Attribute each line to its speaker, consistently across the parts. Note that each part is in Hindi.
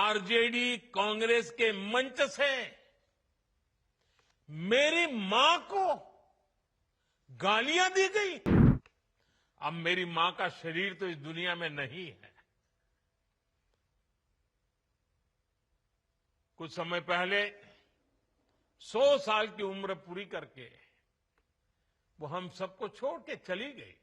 Speaker 1: आरजेडी कांग्रेस के मंच से मेरी मां को गालियां दी गई। अब मेरी मां का शरीर तो इस दुनिया में नहीं है। कुछ समय पहले 100 साल की उम्र पूरी करके वो हम सबको छोड़ के चली गई।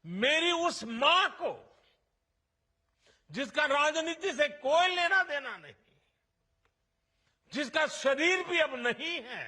Speaker 1: मेरी उस मां को, जिसका राजनीति से कोई लेना देना नहीं, जिसका शरीर भी अब नहीं है,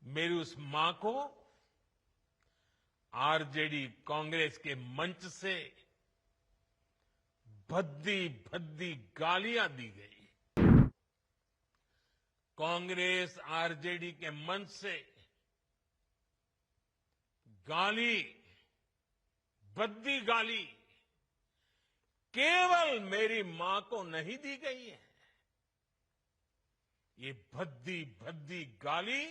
Speaker 1: मेरी उस मां को आरजेडी कांग्रेस के मंच से भद्दी भद्दी गालियां दी गई। कांग्रेस आरजेडी के मंच से गाली, भद्दी गाली केवल मेरी मां को नहीं दी गई है। ये भद्दी भद्दी गाली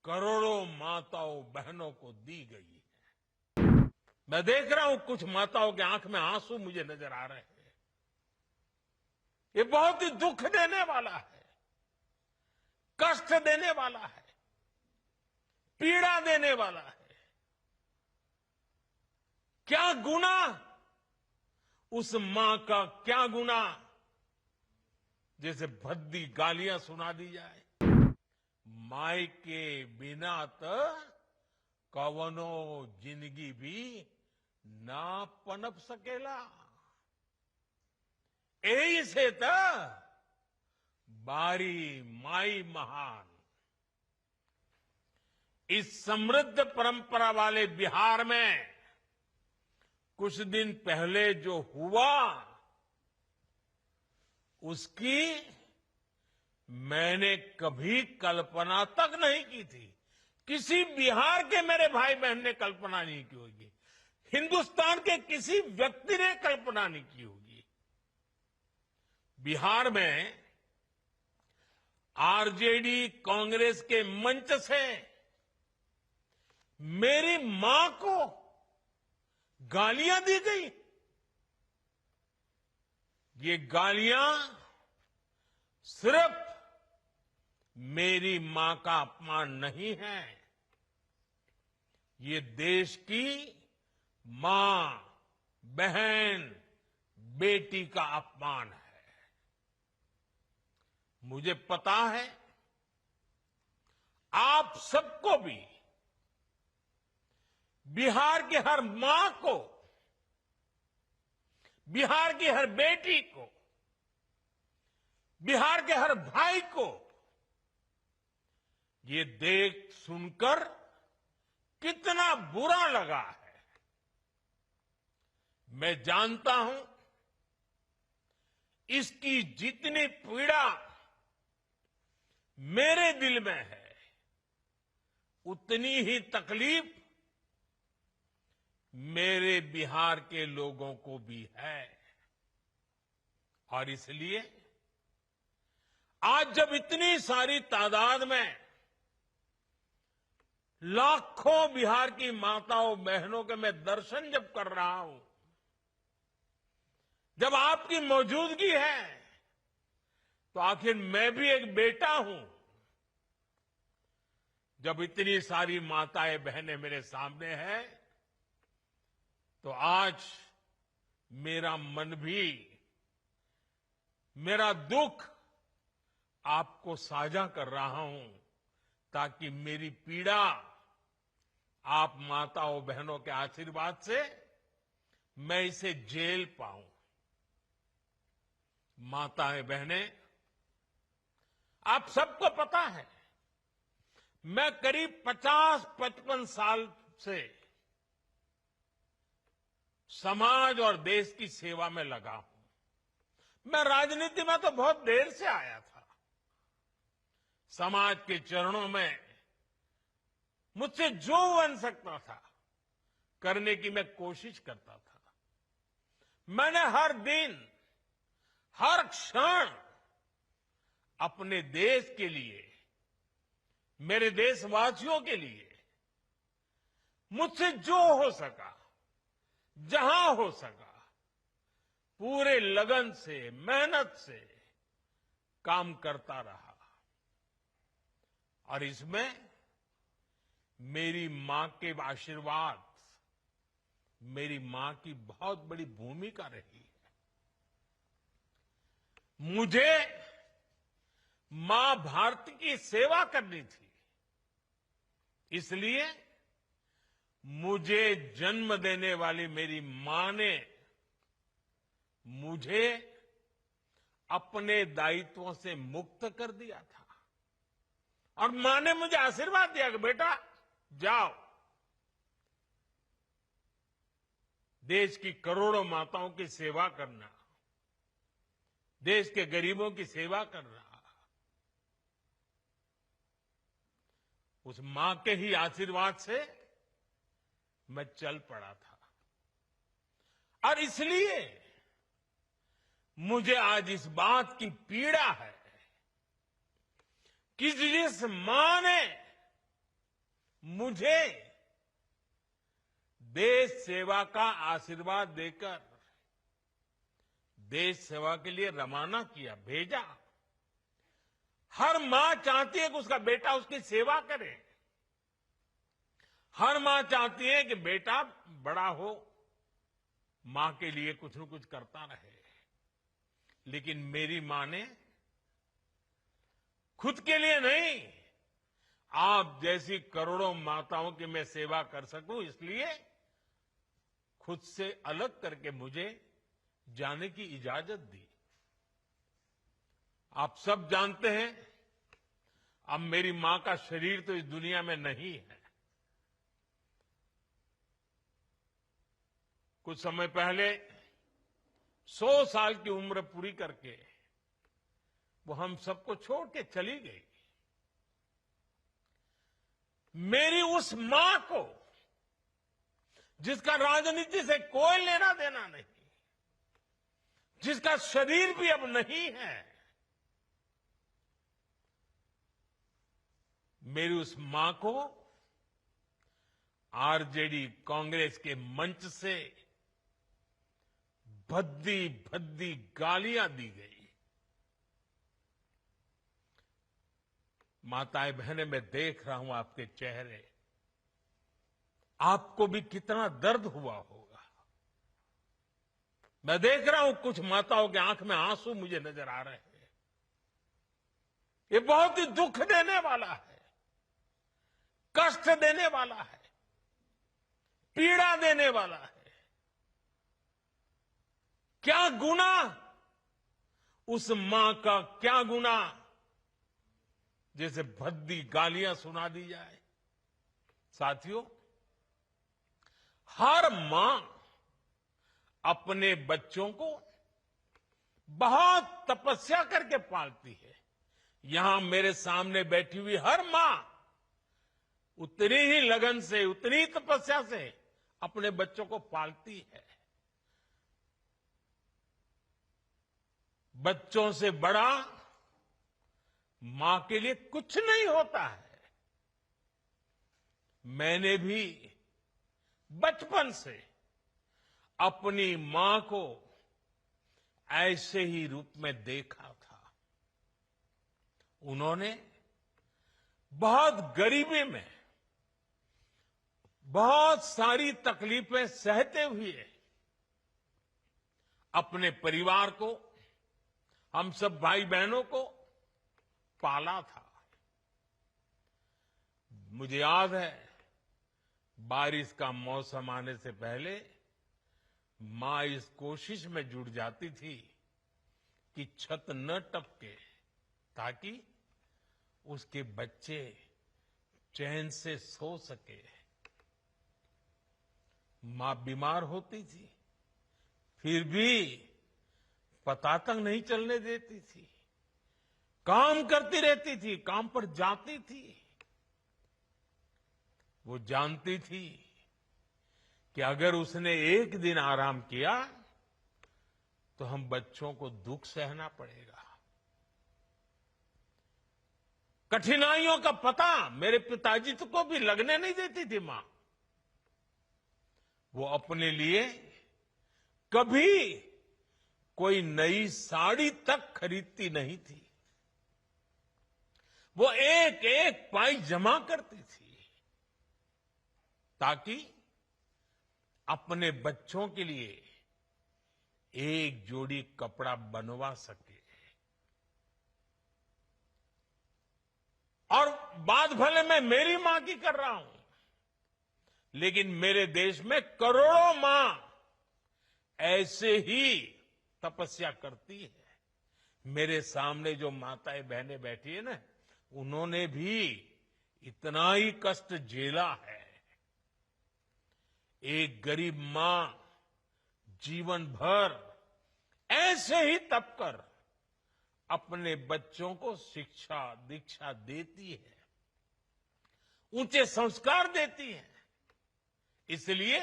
Speaker 1: करोड़ों माताओं बहनों को दी गई है। मैं देख रहा हूं कुछ माताओं के आंख में आंसू मुझे नजर आ रहे हैं। ये बहुत ही दुख देने वाला है, कष्ट देने वाला है, पीड़ा देने वाला है। क्या गुनाह उस मां का, क्या गुनाह जैसे भद्दी गालियां सुना दी जाए। माई के बिना तो कवनो जिंदगी भी ना पनप सकेला। यही से तो बारी माई महान। इस समृद्ध परंपरा वाले बिहार में कुछ दिन पहले जो हुआ, उसकी मैंने कभी कल्पना तक नहीं की थी। किसी बिहार के मेरे भाई बहन ने कल्पना नहीं की होगी, हिंदुस्तान के किसी व्यक्ति ने कल्पना नहीं की होगी। बिहार में आरजेडी कांग्रेस के मंच से मेरी मां को गालियां दी गई। ये गालियां सिर्फ मेरी मां का अपमान नहीं है, ये देश की मां, बहन, बेटी का अपमान है। मुझे पता है आप सबको भी, बिहार की हर मां को, बिहार की हर बेटी को, बिहार के हर भाई को ये देख सुनकर कितना बुरा लगा है। मैं जानता हूं इसकी जितनी पीड़ा मेरे दिल में है, उतनी ही तकलीफ मेरे बिहार के लोगों को भी है। और इसलिए आज जब इतनी सारी तादाद में लाखों बिहार की माताओं बहनों के मैं दर्शन जब कर रहा हूं, जब आपकी मौजूदगी है, तो आखिर मैं भी एक बेटा हूं। जब इतनी सारी माताएं बहनें मेरे सामने हैं, तो आज मेरा मन भी, मेरा दुख आपको साझा कर रहा हूं, ताकि मेरी पीड़ा आप माताओं बहनों के आशीर्वाद से मैं इसे झेल पाऊं। माताएं बहनें, आप सबको पता है मैं करीब 50-55 साल से समाज और देश की सेवा में लगा हूं। मैं राजनीति में तो बहुत देर से आया था। समाज के चरणों में मुझसे जो बन सकता था करने की मैं कोशिश करता था। मैंने हर दिन, हर क्षण अपने देश के लिए, मेरे देशवासियों के लिए मुझसे जो हो सका, जहां हो सका, पूरे लगन से, मेहनत से काम करता रहा। और इसमें मेरी मां के आशीर्वाद, मेरी मां की बहुत बड़ी भूमिका रही है। मुझे मां भारती की सेवा करनी थी, इसलिए मुझे जन्म देने वाली मेरी मां ने मुझे अपने दायित्वों से मुक्त कर दिया था। और मां ने मुझे आशीर्वाद दिया कि बेटा जाओ, देश की करोड़ों माताओं की सेवा करना, देश के गरीबों की सेवा करना। उस मां के ही आशीर्वाद से मैं चल पड़ा था। और इसलिए मुझे आज इस बात की पीड़ा है कि जिस मां ने मुझे देश सेवा का आशीर्वाद देकर देश सेवा के लिए रवाना किया, भेजा, हर मां चाहती है कि उसका बेटा उसकी सेवा करे। हर मां चाहती है कि बेटा बड़ा हो, मां के लिए कुछ न कुछ करता रहे। लेकिन मेरी मां ने खुद के लिए नहीं, आप जैसी करोड़ों माताओं की मैं सेवा कर सकूं, इसलिए खुद से अलग करके मुझे जाने की इजाजत दी। आप सब जानते हैं, अब मेरी मां का शरीर तो इस दुनिया में नहीं है। कुछ समय पहले 100 साल की उम्र पूरी करके वो हम सबको छोड़ के चली गई। मेरी उस मां को, जिसका राजनीति से कोई लेना देना नहीं, जिसका शरीर भी अब नहीं है, मेरी उस मां को आरजेडी कांग्रेस के मंच से भद्दी भद्दी गालियां दी गई। माताएं बहनें, मैं देख रहा हूं आपके चेहरे, आपको भी कितना दर्द हुआ होगा। मैं देख रहा हूं कुछ माताओं की आंख में आंसू मुझे नजर आ रहे हैं। ये बहुत ही दुख देने वाला है, कष्ट देने वाला है, पीड़ा देने वाला है। क्या गुनाह उस मां का, क्या गुनाह जैसे भद्दी गालियां सुना दी जाए। साथियों, हर मां अपने बच्चों को बहुत तपस्या करके पालती है। यहां मेरे सामने बैठी हुई हर मां उतनी ही लगन से, उतनी ही तपस्या से अपने बच्चों को पालती है। बच्चों से बड़ा मां के लिए कुछ नहीं होता है। मैंने भी बचपन से अपनी मां को ऐसे ही रूप में देखा था। उन्होंने बहुत गरीबी में बहुत सारी तकलीफें सहते हुए अपने परिवार को, हम सब भाई बहनों को पाला था। मुझे याद है, बारिश का मौसम आने से पहले मां इस कोशिश में जुट जाती थी कि छत न टपके, ताकि उसके बच्चे चैन से सो सके। मां बीमार होती थी, फिर भी पता तक नहीं चलने देती थी, काम करती रहती थी, काम पर जाती थी। वो जानती थी कि अगर उसने एक दिन आराम किया तो हम बच्चों को दुख सहना पड़ेगा। कठिनाइयों का पता मेरे पिताजी को भी लगने नहीं देती थी मां। वो अपने लिए कभी कोई नई साड़ी तक खरीदती नहीं थी। वो एक एक पाई जमा करती थी ताकि अपने बच्चों के लिए एक जोड़ी कपड़ा बनवा सके। और बात भले मैं मेरी मां की कर रहा हूं, लेकिन मेरे देश में करोड़ों मां ऐसे ही तपस्या करती है। मेरे सामने जो माताएं बहनें बैठी है ना, उन्होंने भी इतना ही कष्ट झेला है। एक गरीब मां जीवन भर ऐसे ही तप कर अपने बच्चों को शिक्षा दीक्षा देती है, ऊंचे संस्कार देती है। इसलिए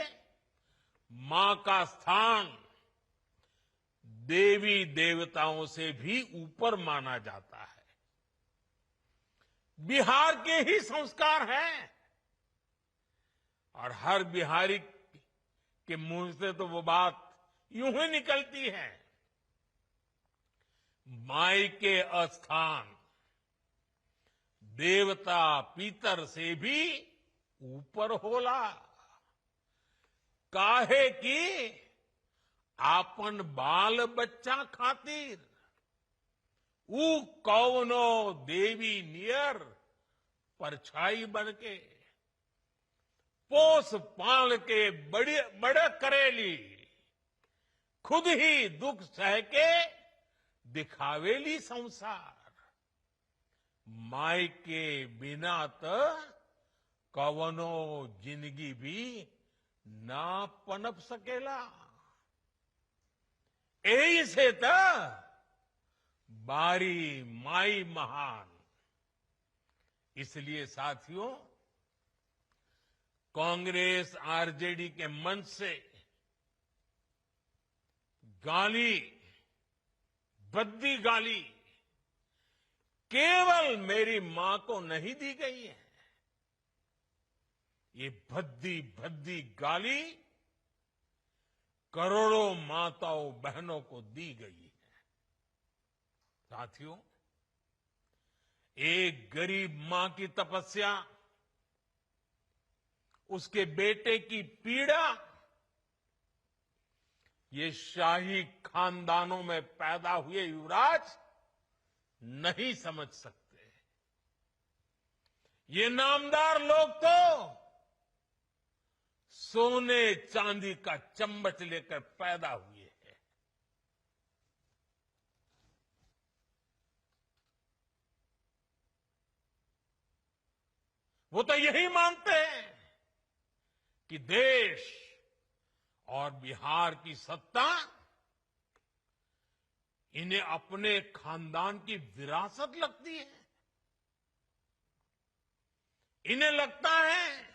Speaker 1: मां का स्थान देवी देवताओं से भी ऊपर माना जाता है। बिहार के ही संस्कार हैं और हर बिहारी के मुंह से तो वो बात यूं ही निकलती है, माई के अस्थान देवता पितर से भी ऊपर होला। काहे की आपन बाल बच्चा खातिर ऊ कौनो देवी नियर परछाई बनके पोस पाल के बड़े करेली, खुद ही दुख सह के दिखावेली संसार। माई के बिना तो कवनो जिंदगी भी ना पनप सकेला। यही से तो बारी माई महान। इसलिए साथियों, कांग्रेस आरजेडी के मंच से गाली, भद्दी गाली केवल मेरी मां को नहीं दी गई है। ये भद्दी भद्दी गाली करोड़ों माताओं बहनों को दी गई है। साथियों, एक गरीब मां की तपस्या, उसके बेटे की पीड़ा, ये शाही खानदानों में पैदा हुए युवराज नहीं समझ सकते। ये नामदार लोग तो सोने चांदी का चम्मच लेकर पैदा हुए हैं। वो तो यही मानते हैं कि देश और बिहार की सत्ता इन्हें अपने खानदान की विरासत लगती है। इन्हें लगता है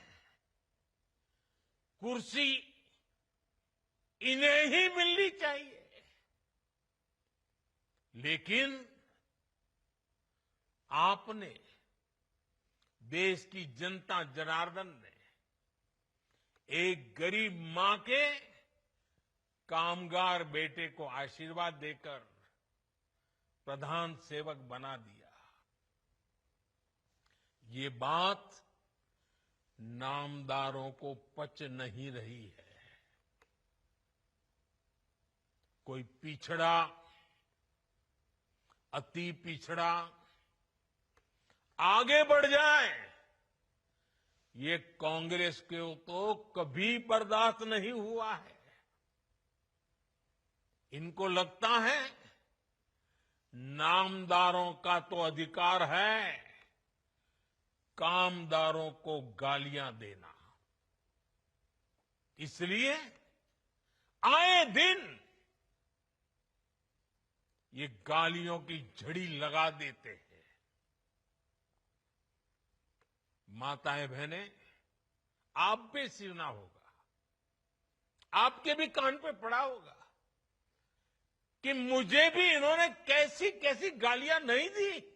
Speaker 1: कुर्सी इन्हें ही मिलनी चाहिए। लेकिन आपने, देश की जनता जनार्दन ने एक गरीब मां के कामगार बेटे को आशीर्वाद देकर प्रधान सेवक बना दिया। ये बात नामदारों को पच नहीं रही है। कोई पिछड़ा, अति पिछड़ा आगे बढ़ जाए, ये कांग्रेस को तो कभी बर्दाश्त नहीं हुआ है। इनको लगता है नामदारों का तो अधिकार है कामदारों को गालियां देना। इसलिए आए दिन ये गालियों की झड़ी लगा देते हैं। माताएं बहनें, आप भी सुना होगा, आपके भी कान पे पड़ा होगा कि मुझे भी इन्होंने कैसी कैसी गालियां नहीं दी।